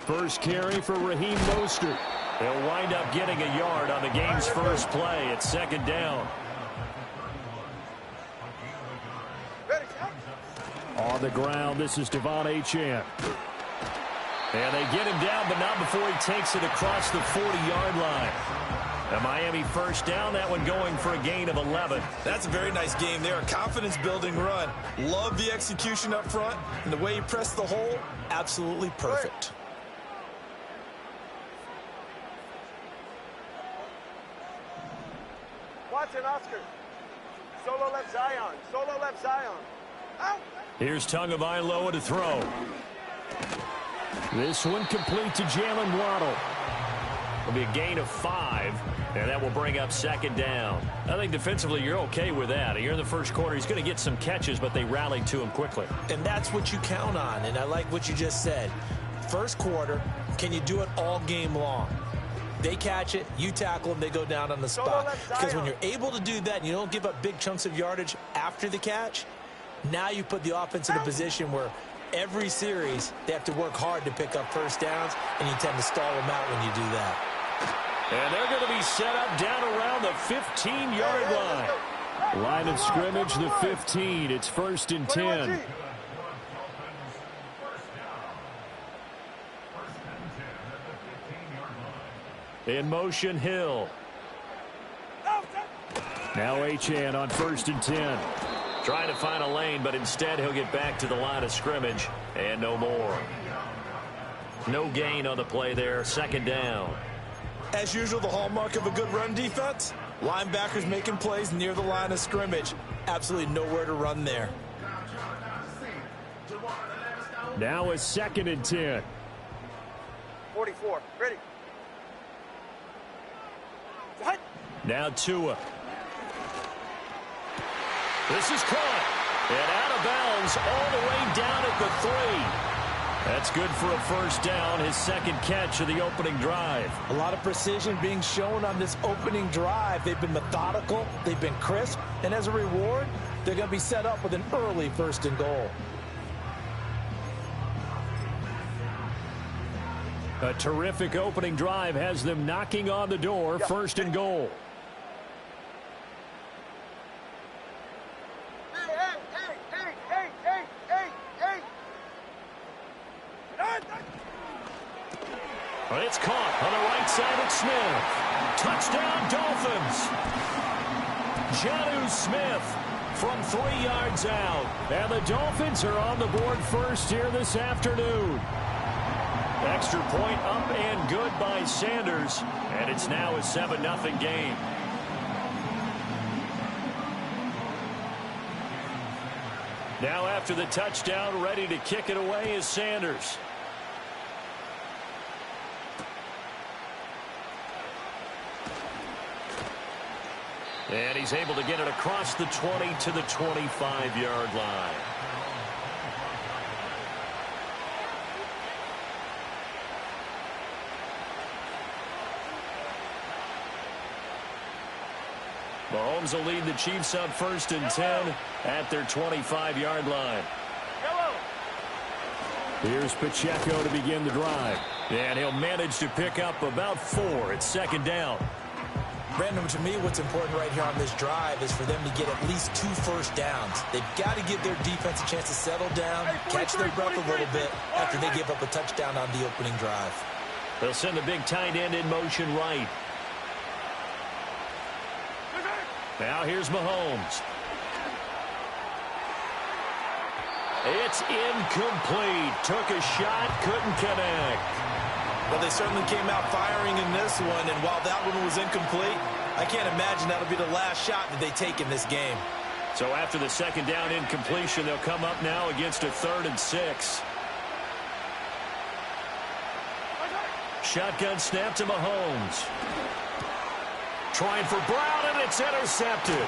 First carry for Raheem Mostert. He'll wind up getting a yard on the game's first play. It's second down. On the ground, this is Devon Achane. And they get him down, but not before he takes it across the 40-yard line. A Miami first down, that one going for a gain of 11. That's a very nice game there, a confidence-building run. Love the execution up front, and the way he pressed the hole, absolutely perfect. Watson, Oscar. Solo left Zion. Solo left Zion. Out. Here's Tagovailoa to throw. This one complete to Jalen Waddle. It'll be a gain of 5, and that will bring up second down. I think defensively you're okay with that. Here in the first quarter, he's going to get some catches, but they rallied to him quickly. And that's what you count on, and I like what you just said. First quarter, can you do it all game long? They catch it, you tackle them, they go down on the spot. Because when you're able to do that and you don't give up big chunks of yardage after the catch, now you put the offense in a position where every series they have to work hard to pick up first downs, and you tend to stall them out when you do that. And they're going to be set up down around the 15-yard line. Line of scrimmage, the 15. It's first and 10. In motion, Hill. Now Achane on first and 10. Trying to find a lane, but instead he'll get back to the line of scrimmage and no more. No gain on the play there. Second down. As usual, the hallmark of a good run defense, linebackers making plays near the line of scrimmage. Absolutely nowhere to run there. Now a second and 10. 44. Ready. What? Now Tua. This is caught. And out of bounds all the way down at the 3. That's good for a first down, his second catch of the opening drive. A lot of precision being shown on this opening drive. They've been methodical, they've been crisp, and as a reward, they're going to be set up with an early first and goal. A terrific opening drive has them knocking on the door, first and goal. But it's caught on the right side of Smith. Touchdown, Dolphins. Jonnu Smith from 3 yards out. And the Dolphins are on the board first here this afternoon. Extra point up and good by Sanders. And it's now a 7-0 game. Now after the touchdown, ready to kick it away is Sanders. And he's able to get it across the 20 to the 25-yard line. Mahomes will lead the Chiefs up first and 10 at their 25-yard line. Here's Pacheco to begin the drive. And he'll manage to pick up about 4. It's second down. Brandon, to me, what's important right here on this drive is for them to get at least 2 first downs. They've got to give their defense a chance to settle down, catch their breath a little bit after they give up a touchdown on the opening drive. They'll send the big tight end in motion right. Now here's Mahomes. It's incomplete. Took a shot, couldn't connect. Well, they certainly came out firing in this one, and while that one was incomplete, I can't imagine that'll be the last shot that they take in this game. So after the second down incompletion, they'll come up now against a 3rd and 6. Shotgun snap to Mahomes. Trying for Brown, and it's intercepted.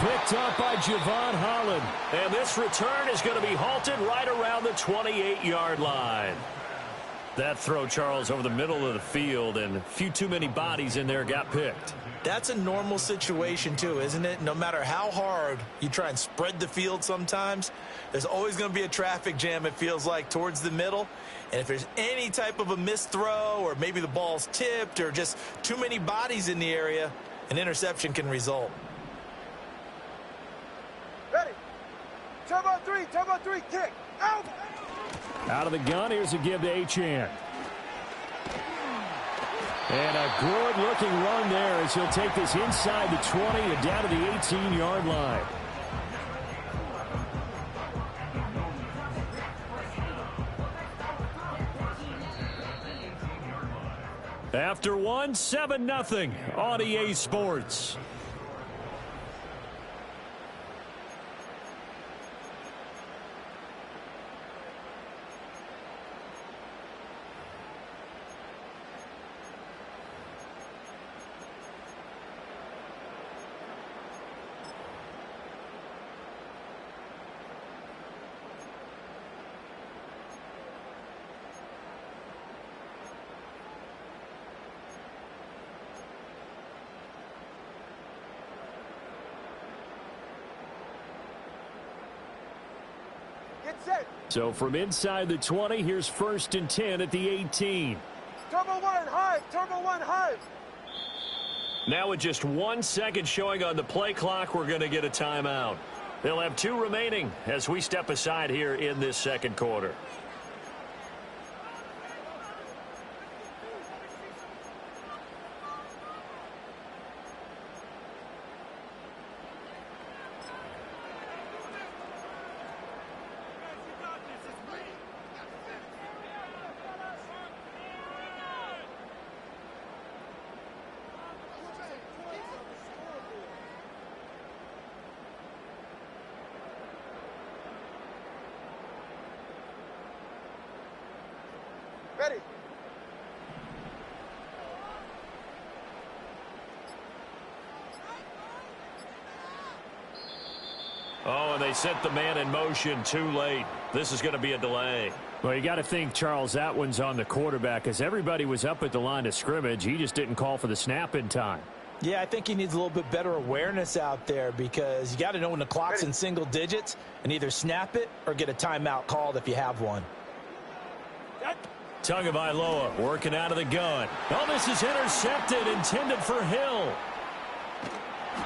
Picked up by Javon Holland. And this return is going to be halted right around the 28-yard line. That throw, Charles, over the middle of the field, and a few too many bodies in there got picked. That's a normal situation, too, isn't it? No matter how hard you try and spread the field sometimes, there's always going to be a traffic jam, it feels like, towards the middle. And if there's any type of a missed throw or maybe the ball's tipped or just too many bodies in the area, an interception can result. Ready. Turbo three, kick. Out. Out of the gun, here's a give to Achane. And a good-looking run there as he'll take this inside the 20 and down to the 18-yard line. After one, 7-0 on EA Sports. Get set. So from inside the 20, here's 1st and 10 at the 18. Turbo one, hive. Now with just 1 second showing on the play clock, we're going to get a timeout. They'll have 2 remaining as we step aside here in this second quarter. Ready. Oh, and they sent the man in motion too late. This is going to be a delay. Well, you got to think, Charles, that one's on the quarterback as everybody was up at the line of scrimmage. He just didn't call for the snap in time. Yeah, I think he needs a little bit better awareness out there because you got to know when the clock's in single digits and either snap it or get a timeout called if you have one. Tagovailoa working out of the gun. Oh, this is intercepted, intended for Hill.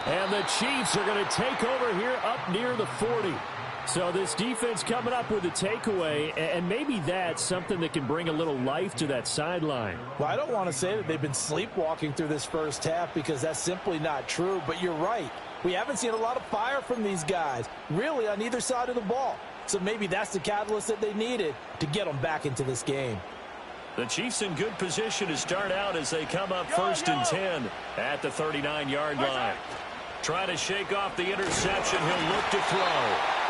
And the Chiefs are going to take over here up near the 40. So this defense coming up with a takeaway, and maybe that's something that can bring a little life to that sideline. Well, I don't want to say that they've been sleepwalking through this first half because that's simply not true, but you're right. We haven't seen a lot of fire from these guys, really on either side of the ball. So maybe that's the catalyst that they needed to get them back into this game. The Chiefs in good position to start out as they come up 1st and 10 at the 39-yard line. Trying to shake off the interception. He'll look to throw.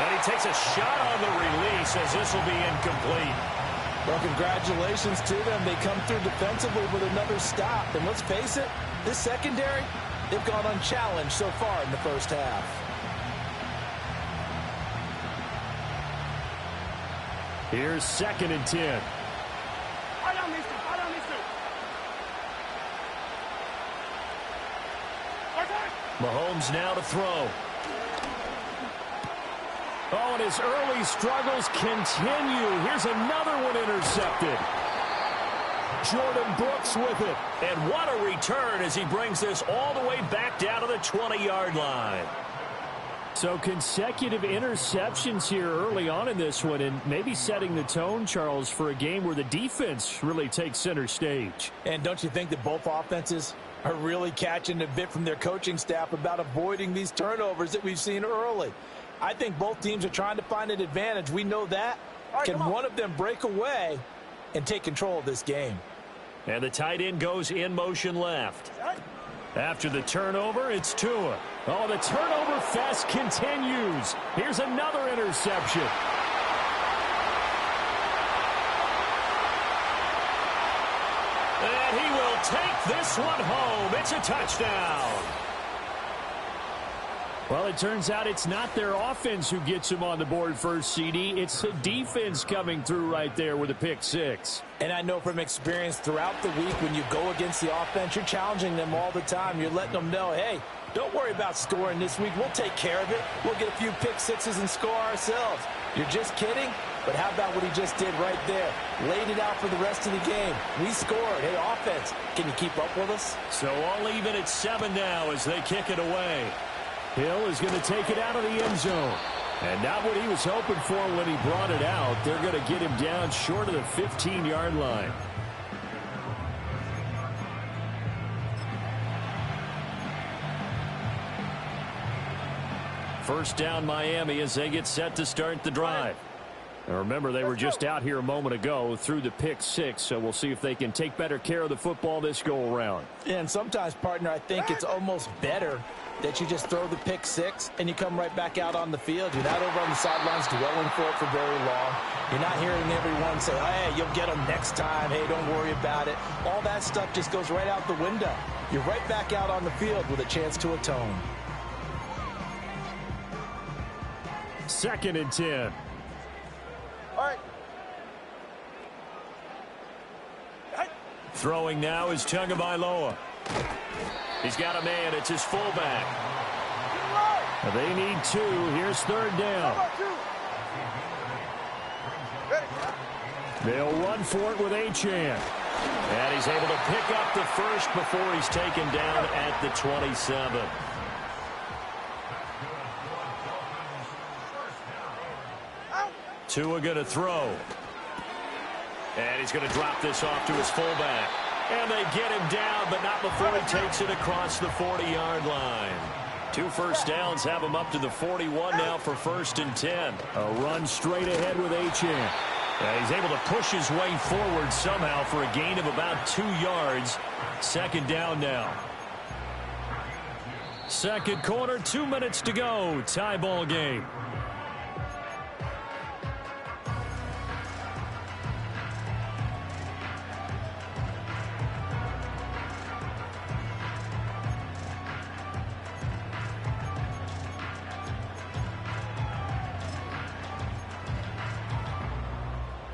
And he takes a shot on the release as this will be incomplete. Well, congratulations to them. They come through defensively with another stop. And let's face it, this secondary, they've gone unchallenged so far in the first half. Here's 2nd and 10. Mahomes now to throw. Oh, and his early struggles continue. Here's another one intercepted. Jordan Brooks with it. And what a return as he brings this all the way back down to the 20-yard line. So consecutive interceptions here early on in this one, and maybe setting the tone, Charles, for a game where the defense really takes center stage. And don't you think that both offenses are really catching a bit from their coaching staff about avoiding these turnovers that we've seen early? I think both teams are trying to find an advantage. We know that. Right, can one of them break away and take control of this game? And the tight end goes in motion left. After the turnover, it's Tua. Oh, the turnover fest continues. Here's another interception. And he will take this one home. It's a touchdown. Well, it turns out it's not their offense who gets him on the board first, CD. It's the defense coming through right there with a pick six. And I know from experience throughout the week when you go against the offense, you're challenging them all the time. You're letting them know, hey, don't worry about scoring this week. We'll take care of it. We'll get a few pick sixes and score ourselves. You're just kidding? But how about what he just did right there? Laid it out for the rest of the game. We scored. Hey, offense, can you keep up with us? So all even at 7 now as they kick it away. Hill is going to take it out of the end zone. And not what he was hoping for when he brought it out. They're going to get him down short of the 15-yard line. First down Miami as they get set to start the drive. And remember, they were just out here a moment ago through the pick six, so we'll see if they can take better care of the football this go-around. And sometimes, partner, I think it's almost better that you just throw the pick six and you come right back out on the field. You're not over on the sidelines dwelling for it for very long. You're not hearing everyone say, hey, you'll get them next time. Hey, don't worry about it. All that stuff just goes right out the window. You're right back out on the field with a chance to atone. 2nd and 10. All right. Throwing now is Tagovailoa. He's got a man. It's his fullback. They need 2. Here's 3rd down. They'll run for it with Achane. And he's able to pick up the first before he's taken down at the 27. Tua going to throw. And he's going to drop this off to his fullback. And they get him down, but not before he takes it across the 40-yard line. 2 first downs have him up to the 41 now for 1st and 10. A run straight ahead with Achane. He's able to push his way forward somehow for a gain of about 2 yards. 2nd down now. 2nd quarter, 2 minutes to go. Tie ball game.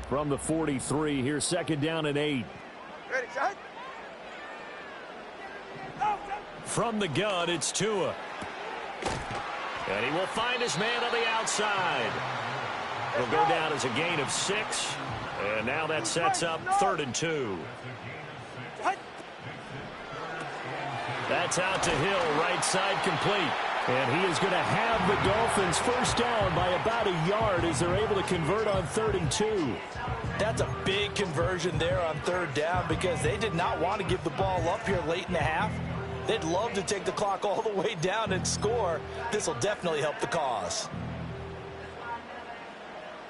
From the 43, here's 2nd down and 8. Ready, shot. From the gun, it's Tua. And he will find his man on the outside. It'll go down as a gain of 6. And now that sets up 3rd and 2. That's out to Hill, right side complete. And he is going to have the Dolphins first down by about a yard as they're able to convert on 3rd and 2. That's a big conversion there on 3rd down because they did not want to give the ball up here late in the half. They'd love to take the clock all the way down and score. This will definitely help the cause.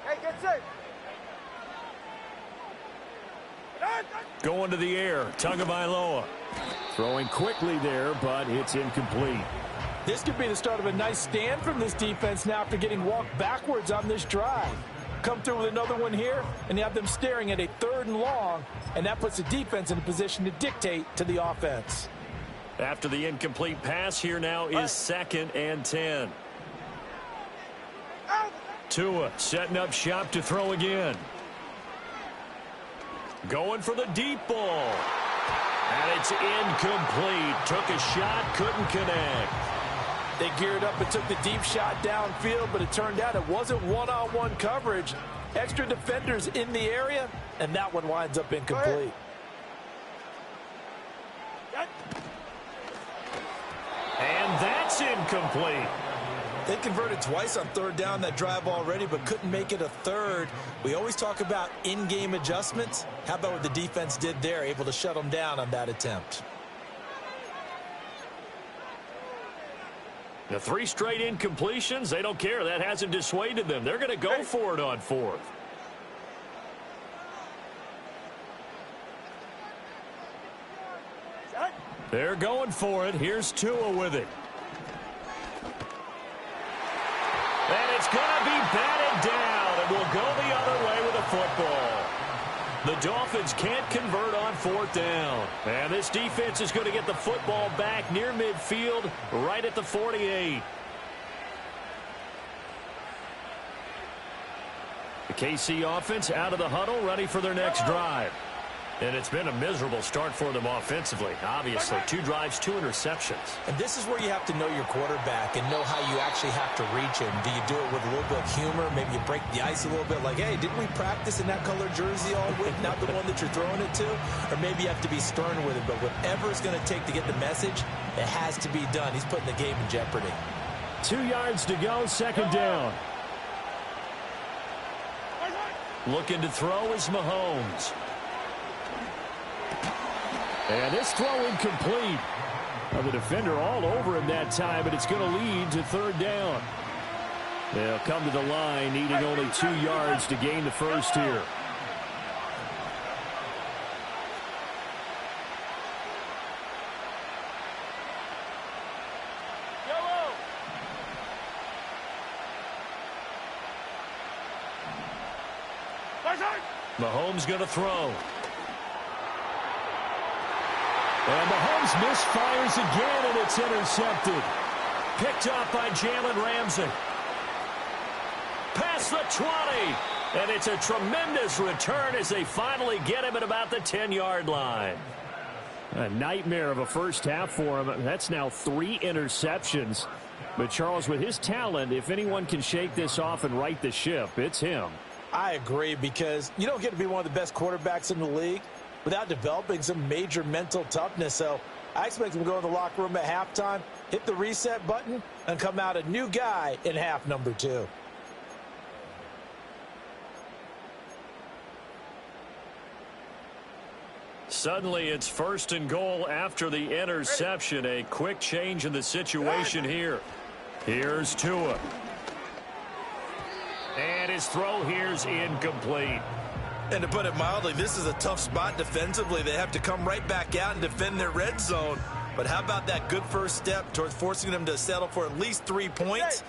Hey, get safe. Going to the air, Tagovailoa. Throwing quickly there, but it's incomplete. This could be the start of a nice stand from this defense now after getting walked backwards on this drive. Come through with another one here, and you have them staring at a 3rd and long, and that puts the defense in a position to dictate to the offense. After the incomplete pass, here now is 2nd and 10. Tua setting up shop to throw again. Going for the deep ball. And it's incomplete. Took a shot, couldn't connect. They geared up and took the deep shot downfield, but it turned out it wasn't one-on-one coverage. Extra defenders in the area, and that one winds up incomplete. And that's incomplete. They converted twice on 3rd down that drive already, but couldn't make it a 3rd. We always talk about in-game adjustments. How about what the defense did there, able to shut them down on that attempt? The 3 straight incompletions, they don't care. That hasn't dissuaded them. They're going to go for it on 4th. They're going for it. Here's Tua with it. And it's going to be batted down, and will go the other way with the football. The Dolphins can't convert on 4th down. And this defense is going to get the football back near midfield, right at the 48. KC offense out of the huddle, ready for their next drive. And it's been a miserable start for them offensively. Obviously, 2 drives, 2 interceptions. And this is where you have to know your quarterback and know how you actually have to reach him. Do you do it with a little bit of humor? Maybe you break the ice a little bit like, hey, didn't we practice in that color jersey all week? Not the one that you're throwing it to? Or maybe you have to be stern with it. But whatever it's going to take to get the message, it has to be done. He's putting the game in jeopardy. 2 yards to go, second down. Looking to throw is Mahomes. And this throw incomplete. The defender all over him that time, but it's going to lead to third down. They'll come to the line, needing only 2 yards to gain the first here. Mahomes going to throw. And Mahomes misfires again, and it's intercepted. Picked up by Jalen Ramsey. Past the 20. And it's a tremendous return as they finally get him at about the 10-yard line. A nightmare of a first half for him. That's now 3 interceptions. But Charles, with his talent, if anyone can shake this off and right the ship, it's him. I agree, because you don't get to be one of the best quarterbacks in the league without developing some major mental toughness. So I expect him to go in the locker room at halftime, hit the reset button, and come out a new guy in half number 2. Suddenly it's 1st and goal after the interception. A quick change in the situation here. Here's Tua. And his throw here's incomplete. And to put it mildly, this is a tough spot defensively. They have to come right back out and defend their red zone. But how about that good first step towards forcing them to settle for at least 3 points?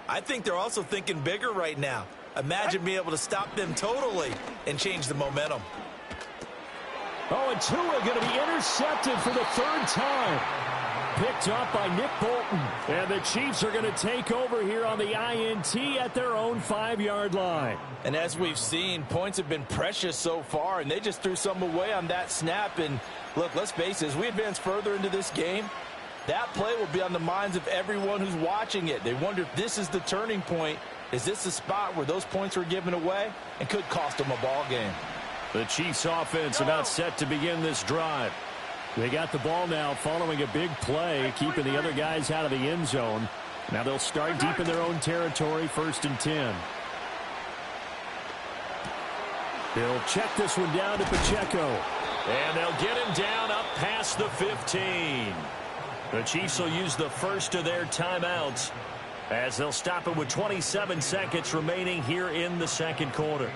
I think they're also thinking bigger right now. Imagine being able to stop them totally and change the momentum. Oh, and Tua going to be intercepted for the 3rd time. Picked up by Nick Bolton. And the Chiefs are going to take over here on the INT at their own 5-yard line. And as we've seen, points have been precious so far, and they just threw some away on that snap. And look, let's face it, as we advance further into this game, that play will be on the minds of everyone who's watching it. They wonder if this is the turning point. Is this the spot where those points were given away and could cost them a ball game? The Chiefs offense about set to begin this drive. They got the ball now following a big play, keeping the other guys out of the end zone. Now they'll start deep in their own territory, 1st and 10. They'll check this one down to Pacheco. And they'll get him down up past the 15. The Chiefs will use the first of their timeouts as they'll stop it with 27 seconds remaining here in the second quarter.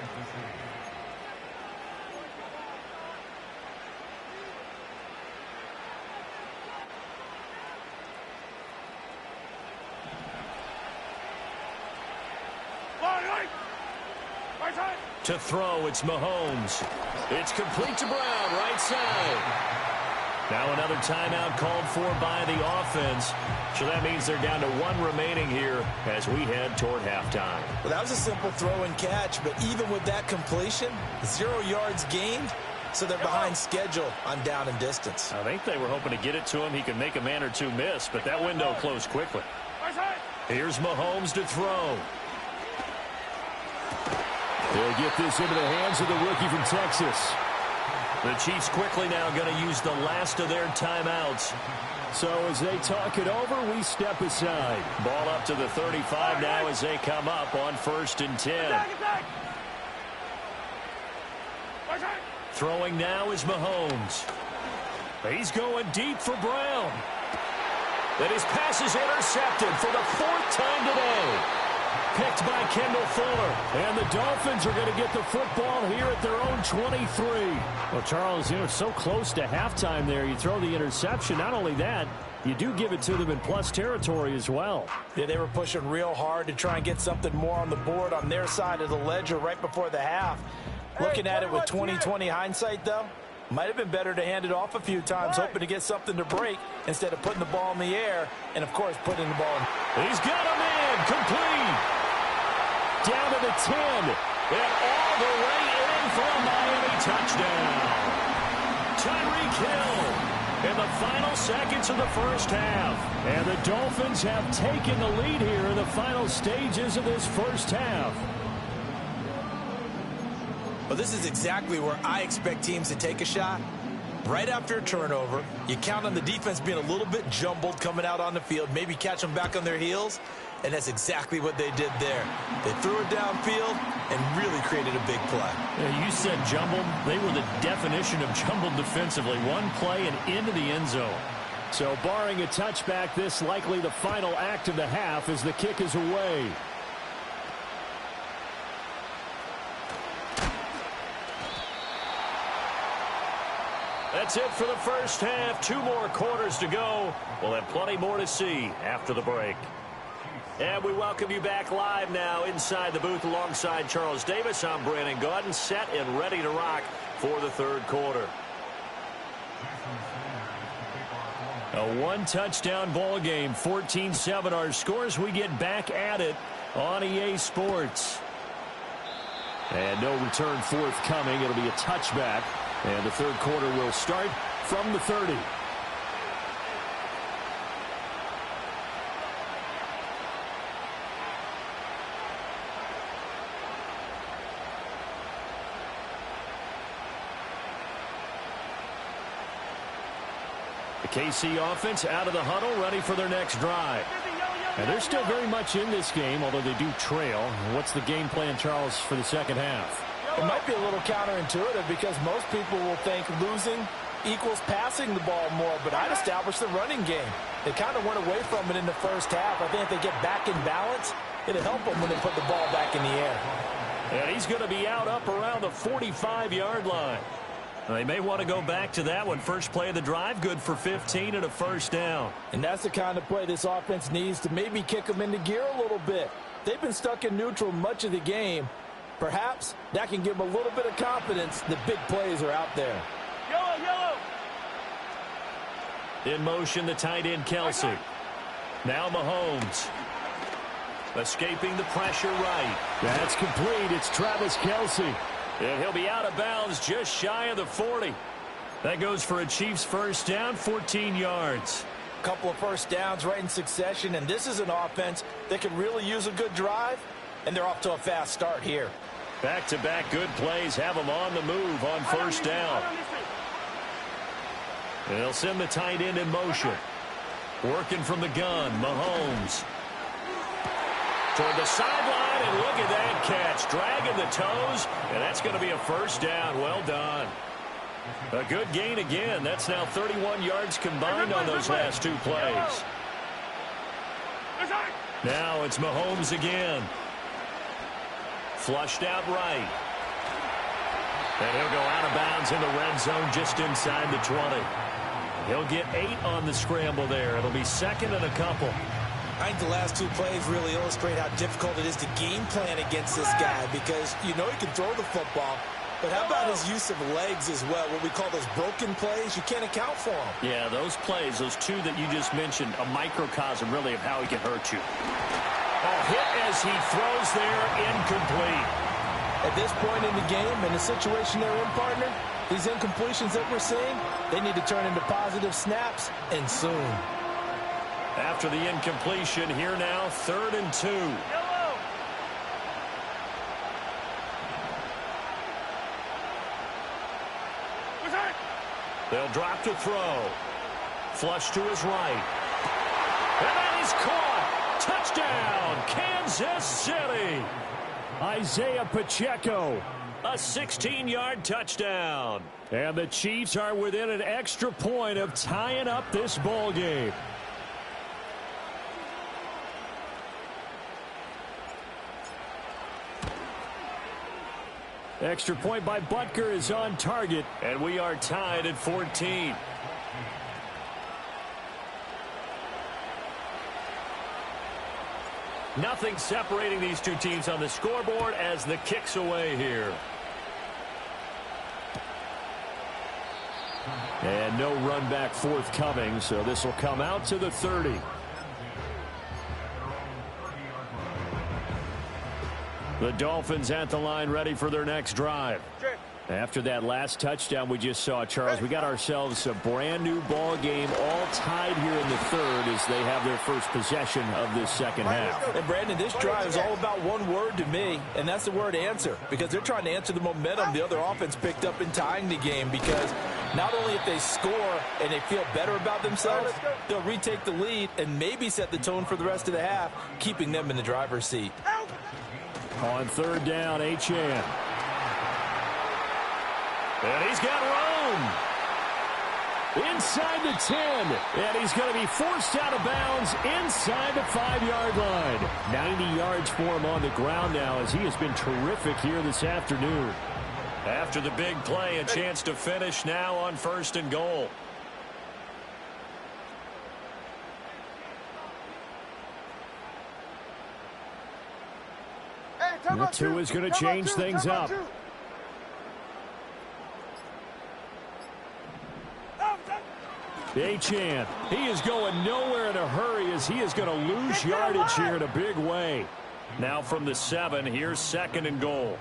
To throw, it's Mahomes. It's complete to Brown, right side. Now another timeout called for by the offense. So that means they're down to 1 remaining here as we head toward halftime. Well, that was a simple throw and catch, but even with that completion, 0 yards gained, so they're behind schedule on down and distance. I think they were hoping to get it to him. He could make a man or 2 miss, but that window closed quickly. Here's Mahomes to throw. They'll get this into the hands of the rookie from Texas. The Chiefs quickly now going to use the last of their timeouts. So as they talk it over, we step aside. Ball up to the 35 now as they come up on 1st and 10. Throwing now is Mahomes. He's going deep for Brown. And his pass is intercepted for the 4th time today. Picked by Kendall Fuller. And the Dolphins are going to get the football here at their own 23. Well, Charles, so close to halftime there. You throw the interception. Not only that, you do give it to them in plus territory as well. Yeah, they were pushing real hard to try and get something more on the board on their side of the ledger right before the half. Looking at it with 20/20 hindsight, though, might have been better to hand it off a few times, hoping to get something to break instead of putting the ball in the air and, of course, putting the ball in. He's got a man complete. Down to the 10. And all the way in for a Miami touchdown. Tyreek Hill in the final seconds of the first half. And the Dolphins have taken the lead here in the final stages of this first half. Well, this is exactly where I expect teams to take a shot. Right after a turnover, you count on the defense being a little bit jumbled coming out on the field, maybe catch them back on their heels, and that's exactly what they did there. They threw it downfield and really created a big play. Yeah, you said jumbled. They were the definition of jumbled defensively. One play and into the end zone. So barring a touchback, this likely the final act of the half as the kick is away. That's it for the first half. 2 more quarters to go. We'll have plenty more to see after the break. And we welcome you back live now inside the booth alongside Charles Davis. I'm Brandon Gaudin, set and ready to rock for the third quarter. A one-touchdown ball game, 14-7 our scores. We get back at it on EA Sports. And no return forthcoming. It'll be a touchback. And the third quarter will start from the 30. The KC offense out of the huddle, ready for their next drive. And they're still very much in this game, although they do trail. What's the game plan, Charles, for the second half? It might be a little counterintuitive because most people will think losing equals passing the ball more, but I'd establish the running game. They kind of went away from it in the first half. I think if they get back in balance, it'll help them when they put the ball back in the air. And he's going to be out up around the 45-yard line. They may want to go back to that one. First play of the drive, good for 15 and a first down. And that's the kind of play this offense needs to maybe kick them into gear a little bit. They've been stuck in neutral much of the game. Perhaps that can give them a little bit of confidence that big plays are out there. Yellow. In motion, the tight end, Kelsey. Now Mahomes. Escaping the pressure right. That's complete. It's Travis Kelsey. And he'll be out of bounds just shy of the 40. That goes for a Chiefs first down, 14 yards. A couple of first downs right in succession, and this is an offense that can really use a good drive, and they're off to a fast start here. Back-to-back good plays have them on the move on first down. And they'll send the tight end in motion. Working from the gun, Mahomes. Toward the sideline, and look at that catch. Dragging the toes, and that's going to be a first down. Well done. A good gain again. That's now 31 yards combined on those last 2 plays. Now it's Mahomes again. Flushed out right. And he'll go out of bounds in the red zone just inside the 20. He'll get 8 on the scramble there. It'll be second and a couple. I think the last 2 plays really illustrate how difficult it is to game plan against this guy because you know he can throw the football, but how about his use of legs as well, what we call those broken plays? You can't account for them. Yeah, those plays, those 2 that you just mentioned, a microcosm really of how he can hurt you. A hit as he throws there, incomplete. At this point in the game, in the situation they're in, partner, these incompletions that we're seeing, they need to turn into positive snaps, and soon. After the incompletion, here now, 3rd and 2. Yellow. They'll drop to throw. Flush to his right. And that is caught. Touchdown, Kansas City. Isaiah Pacheco, a 16-yard touchdown. And the Chiefs are within an extra point of tying up this ball game. Extra point by Butker is on target, and we are tied at 14. Nothing separating these 2 teams on the scoreboard as the kick's away here. And no run back forthcoming, so this will come out to the 30. The Dolphins at the line ready for their next drive. After that last touchdown we just saw, Charles, we got ourselves a brand new ball game, all tied here in the third as they have their first possession of this second half. And Brandon, this drive is all about one word to me, and that's the word answer, because they're trying to answer the momentum the other offense picked up in tying the game, because not only if they score and they feel better about themselves, they'll retake the lead and maybe set the tone for the rest of the half, keeping them in the driver's seat. On third down, H2h. And he's got room inside the 10. And he's going to be forced out of bounds inside the 5-yard line. 90 yards for him on the ground now as he has been terrific here this afternoon. After the big play, a chance to finish now on 1st and goal. That two is going to change things up. H2h, he is going nowhere in a hurry as he is going to lose yardage here in a big way. Now from the 7, here's 2nd and goal.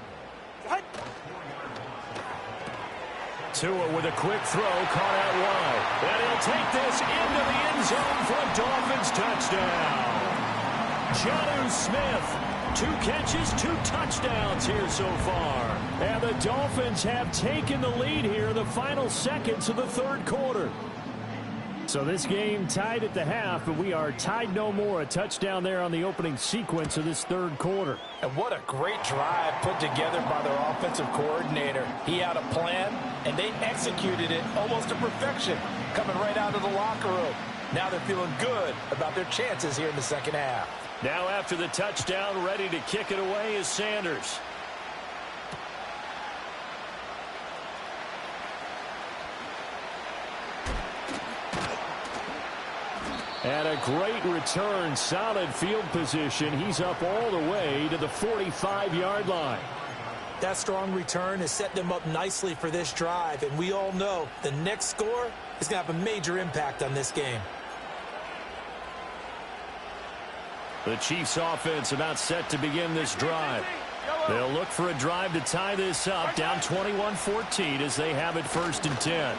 Tua with a quick throw, caught out wide. And he'll take this into the end zone for a Dolphins touchdown. Jonnu Smith, 2 catches, 2 touchdowns here so far. And the Dolphins have taken the lead here in the final seconds of the third quarter. So this game tied at the half, but we are tied no more. A touchdown there on the opening sequence of this third quarter. And what a great drive put together by their offensive coordinator. He had a plan, and they executed it almost to perfection, coming right out of the locker room. Now they're feeling good about their chances here in the second half. Now after the touchdown, ready to kick it away is Sanders. And a great return, solid field position. He's up all the way to the 45-yard line. That strong return has set them up nicely for this drive, and we all know the next score is going to have a major impact on this game. The Chiefs offense about set to begin this drive. They'll look for a drive to tie this up, down 21-14 as they have it 1st and 10.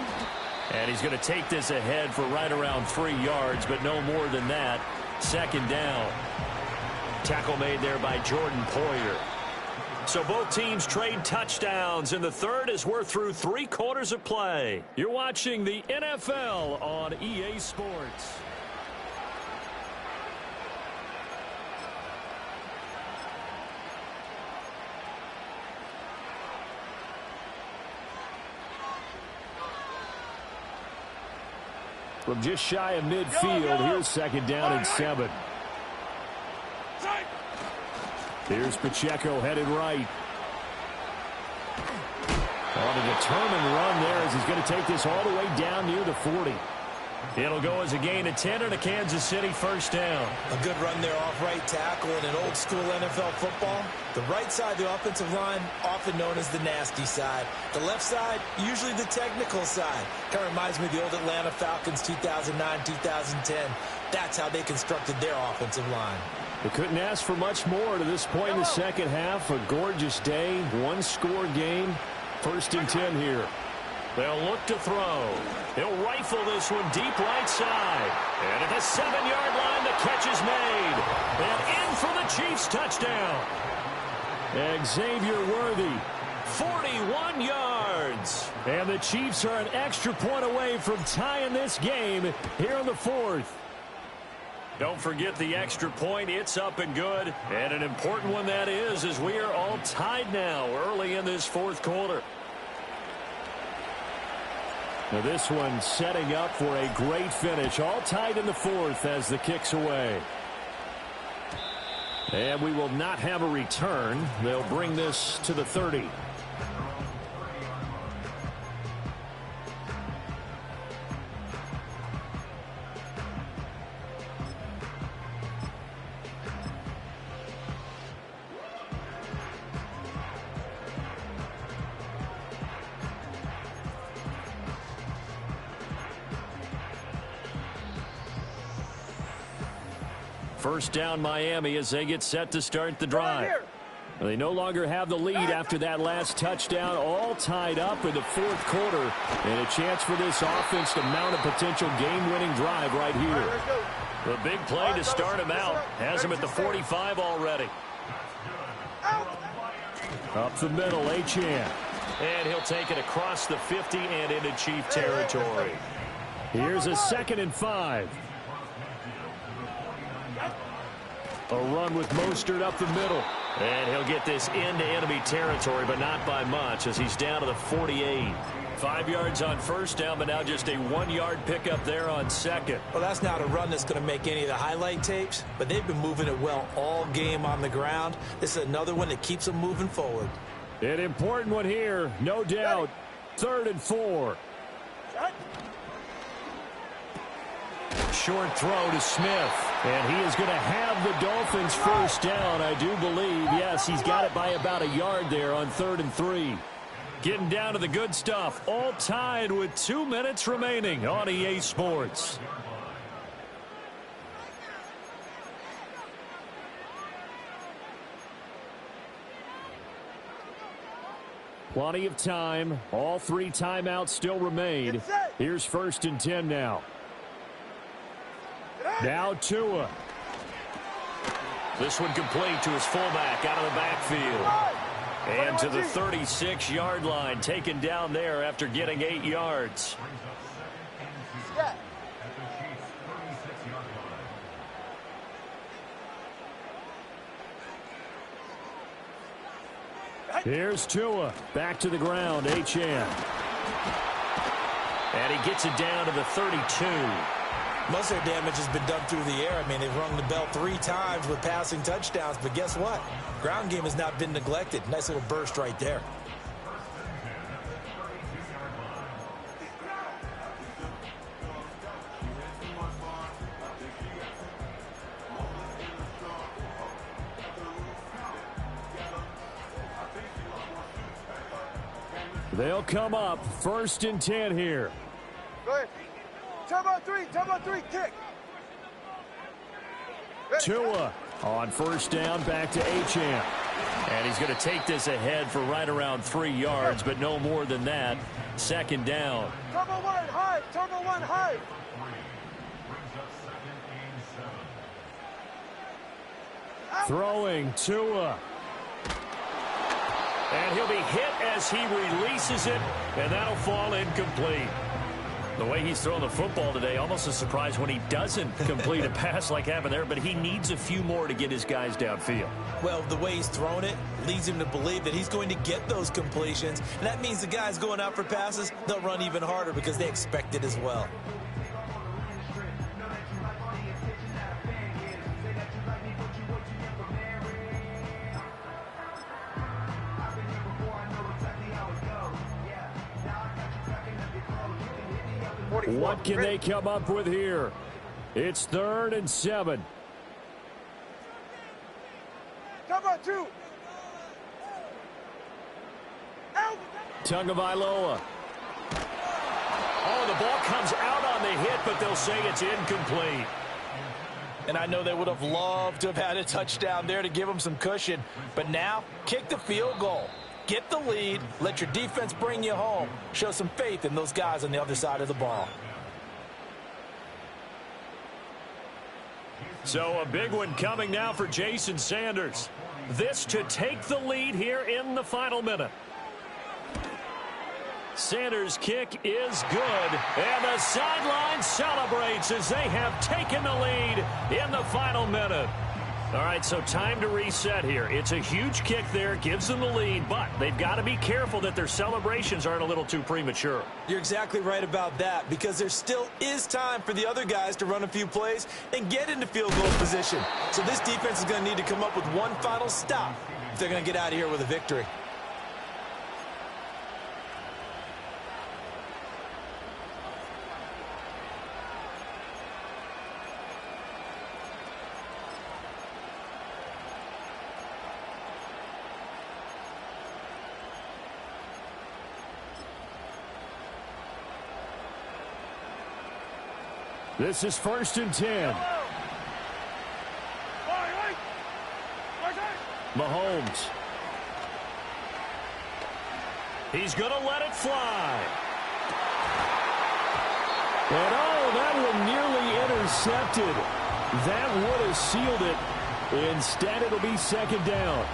And he's going to take this ahead for right around 3 yards, but no more than that. 2nd down. Tackle made there by Jordan Poyer. So both teams trade touchdowns in the third as we're through 3 quarters of play. You're watching the NFL on EA Sports. From just shy of midfield, here's 2nd down and 7. Here's Pacheco headed right. On a determined run there as he's going to take this all the way down near the 40. It'll go as a gain of 10 and a Kansas City 1st down. A good run there off right tackle in an old school NFL football. The right side of the offensive line, often known as the nasty side. The left side, usually the technical side. Kind of reminds me of the old Atlanta Falcons 2009-2010. That's how they constructed their offensive line. They couldn't ask for much more to this point in the second half. A gorgeous day, 1-score game. 1st and 10 here. They'll look to throw. He'll rifle this one deep right side. And at the 7-yard line, the catch is made. And in for the Chiefs touchdown. Xavier Worthy, 41 yards. And the Chiefs are an extra point away from tying this game here in the 4th. Don't forget the extra point. It's up and good. And an important one that is, as we are all tied now early in this 4th quarter. Now this one setting up for a great finish. All tied in the 4th as the kick's away. And we will not have a return. They'll bring this to the 30. First down Miami as they get set to start the drive. They no longer have the lead after that last touchdown, all tied up in the fourth quarter, and a chance for this offense to mount a potential game-winning drive right here. The big play to start him out has him at the 45 already. Up the middle, H2h. And he'll take it across the 50 and into Chief territory. Here's a 2nd and 5. A run with Mostert up the middle. And he'll get this into enemy territory, but not by much as he's down to the 48. 5 yards on first down, but now just a 1-yard pickup there on second. Well, that's not a run that's going to make any of the highlight tapes, but they've been moving it well all game on the ground. This is another one that keeps them moving forward. An important one here, no doubt. 3rd and 4. Short throw to Smith. And he is going to have the Dolphins first down, I do believe. Yes, he's got it by about a yard there on 3rd and 3. Getting down to the good stuff. All tied with 2 minutes remaining on EA Sports. Plenty of time. All 3 timeouts still remain. Here's 1st and 10 now. Now Tua. This one complete to his fullback out of the backfield. And to the 36-yard line, taken down there after getting 8 yards. Here's Tua. Back to the ground, H2h. And he gets it down to the 32. Most of their damage has been done through the air. I mean, they've rung the bell 3 times with passing touchdowns, but guess what? Ground game has not been neglected. Nice little burst right there. They'll come up 1st and 10 here. Go ahead. Turbo 3, kick. Tua on first down, back to H2h. And he's going to take this ahead for right around 3 yards, but no more than that. 2nd down. Turbo 1 high. Turbo 1 high. Throwing Tua. And he'll be hit as he releases it, and that'll fall incomplete. The way he's throwing the football today, almost a surprise when he doesn't complete a pass like happened there, but he needs a few more to get his guys downfield. Well, the way he's thrown it leads him to believe that he's going to get those completions, and that means the guys going out for passes, they'll run even harder because they expect it as well. What can they come up with here? It's 3rd and 7. Turbo 2. Tagovailoa. Oh, the ball comes out on the hit, but they'll say it's incomplete. And I know they would have loved to have had a touchdown there to give them some cushion. But now, kick the field goal. Get the lead. Let your defense bring you home. Show some faith in those guys on the other side of the ball. So a big one coming now for Jason Sanders. This to take the lead here in the final minute. Sanders' kick is good, and the sideline celebrates as they have taken the lead in the final minute. All right, so time to reset here. It's a huge kick there, gives them the lead, but they've got to be careful that their celebrations aren't a little too premature. You're exactly right about that, because there still is time for the other guys to run a few plays and get into field goal position. So this defense is going to need to come up with one final stop if they're going to get out of here with a victory. This is 1st and 10. Mahomes He's going to let it fly. And oh, that one nearly intercepted. That would have sealed it. Instead, it'll be second down.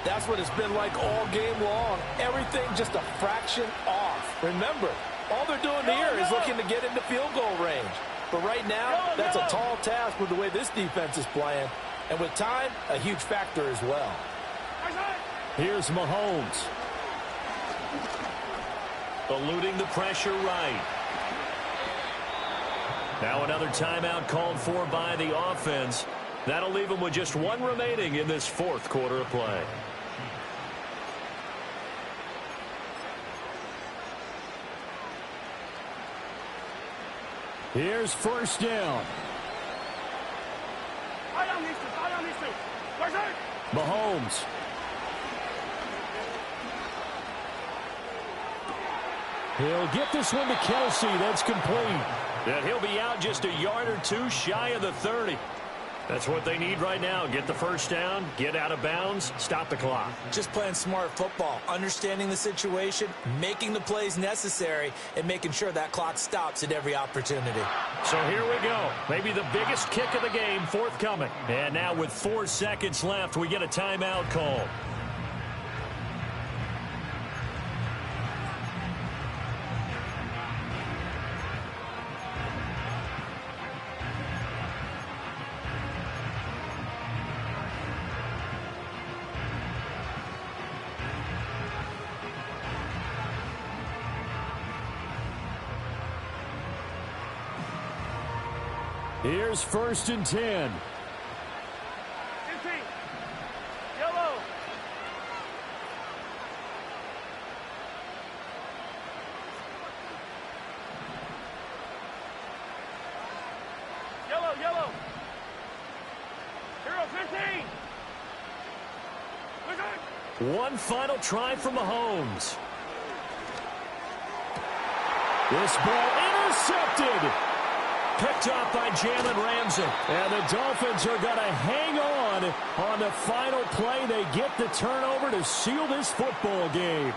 That's what it's been like all game long. Everything just a fraction off. Remember, all they're doing here is looking to get into field goal range. But right now, that's a tall task with the way this defense is playing. And with time, a huge factor as well. Here's Mahomes. Eluding the pressure right. Now another timeout called for by the offense. That'll leave them with just one remaining in this fourth quarter of play. Here's first down. Mahomes. He'll get this one to Kelsey. That's complete. And he'll be out just a yard or two shy of the 30. That's what they need right now. Get the first down, get out of bounds, stop the clock. Just playing smart football, understanding the situation, making the plays necessary, and making sure that clock stops at every opportunity. So here we go. Maybe the biggest kick of the game forthcoming. And now with 4 seconds left, we get a timeout call. Here's first and 10. 15. Yellow. Yellow. Hero 15. One final try from Mahomes. This ball intercepted. Picked off by Jalen Ramsey. And the Dolphins are going to hang on the final play. They get the turnover to seal this football game.